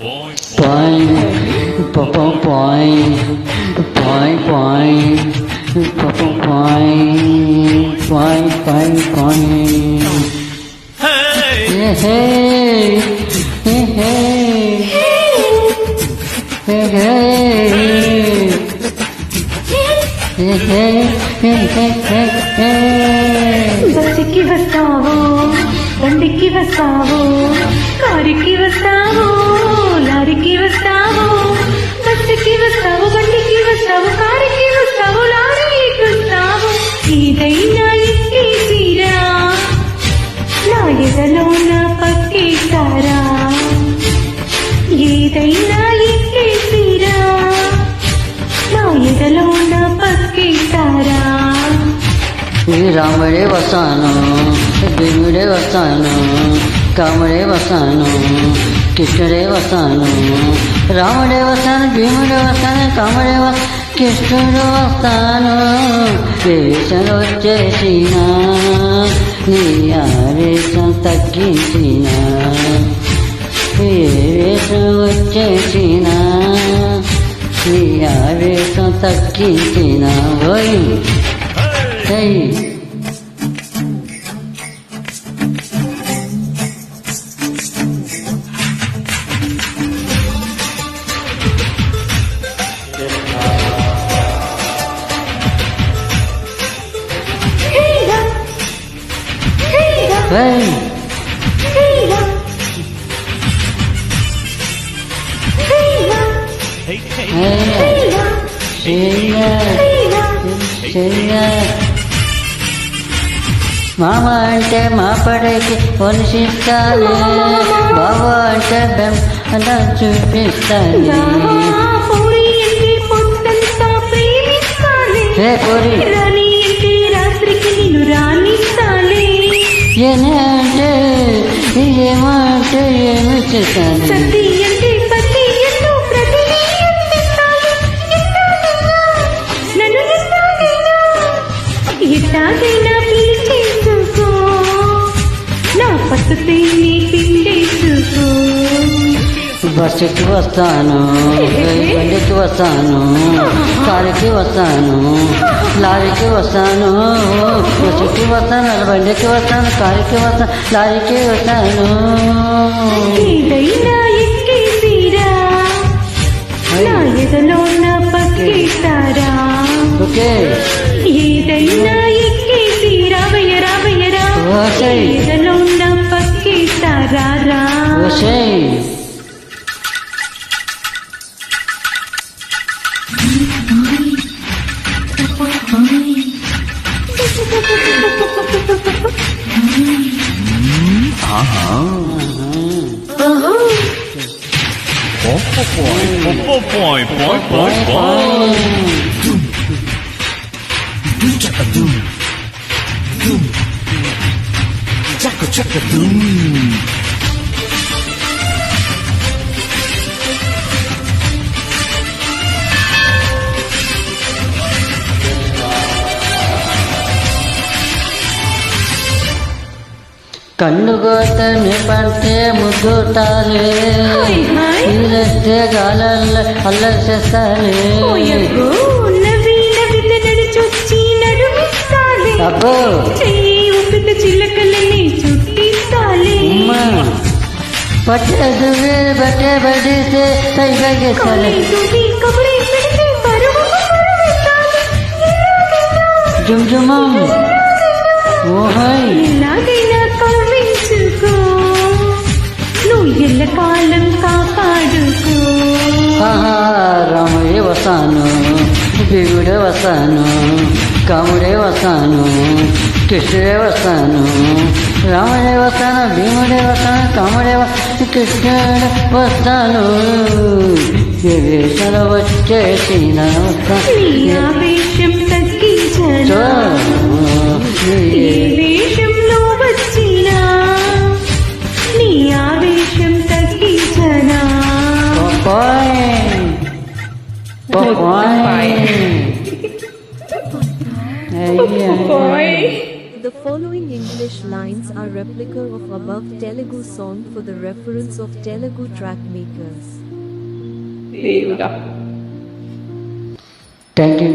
Point, papa point, point, papa point. Hey, hey, hey, hey, hey. బస్సుకి వస్తావో బండికి వస్తావో కారుకి వస్తావో లారీకి వస్తావో బస్సుకి వస్తావో బండికి వస్తావో కారుకి వస్తావో లారీకి వస్తావో ఏదైనా ఎక్కేసిరా నా ఎదలోన పక్కేస్తారా ఏదైనా ఎక్కేసిరా నా ఎదలోన పక్కేస్తారా రాముడే వస్తాను భీముడే వస్తాను కాముడే వస్తాను కృష్ణుడే వస్తాను రాముడే వస్తాను భీముడే వస్తాను కాముడే కృష్ణుడు వస్తాను వేషను వచ్చేసిన నీ ఆవేశం తగ్గించిన వేషం వచ్చేసిన నీ ఆవేశం తగ్గించిన ఓయ్ Hey. మామ అంటే మా పడకి కొనిసిస్తానే బావ అంటే బెండ చూపిస్తానే హే పూరి ఏనే అంటే ఏమంటే ఏమి చేస్తాను ఎట్టాగైనా పిలిచేసుకో నా పట్టుతే నీ పిండేసుకో బస్సుకి వస్తాను బండికి వస్తాను కారుకి వస్తాను లారీకి వస్తాను బస్సుకి వస్తాను బండికి వస్తాను కారుకి వస్తాను లారీకి వస్తాను ఏదైనా ఎక్కేసిరా నా ఎదలోన పక్కేస్తారా ఓకే ఏదైనా ఎక్కేసి రావయ్య రావయ్య రా ఎదలో ఉన్న పక్కేస్తారా రా కన్నుగోతని పంటే ముద్దుతాలే ఇల్లే గాలల్ల అల్లరి చేస్తాలే అబ్బో చిల్లకల్లని చుట్టిస్తాలే పట్టేది వేరు బట్టే పడితే కైగేస్తాలే జుమ్జుమం ఓహై ఎలాగైనా కవ్వించుకో నువ్వు ఎల్లకాలం కాపాడుకో రాముడే వస్తాను భీముడే వస్తాను కాముడే వస్తాను కృష్ణుడే వస్తాను రాముడే వస్తాను భీముడే వస్తాను కాముడే కృష్ణుడే వస్తాను ఏ వేషంలో వచ్చేసిన వేషం తగ్గించనా ఏ వేషంలో వచ్చినా నీ ఆవేశం తగ్గించనా Bye. The following English lines are replica of above Telugu song for the reference of Telugu track makers. దేవుడా థ్యాంక్ యూ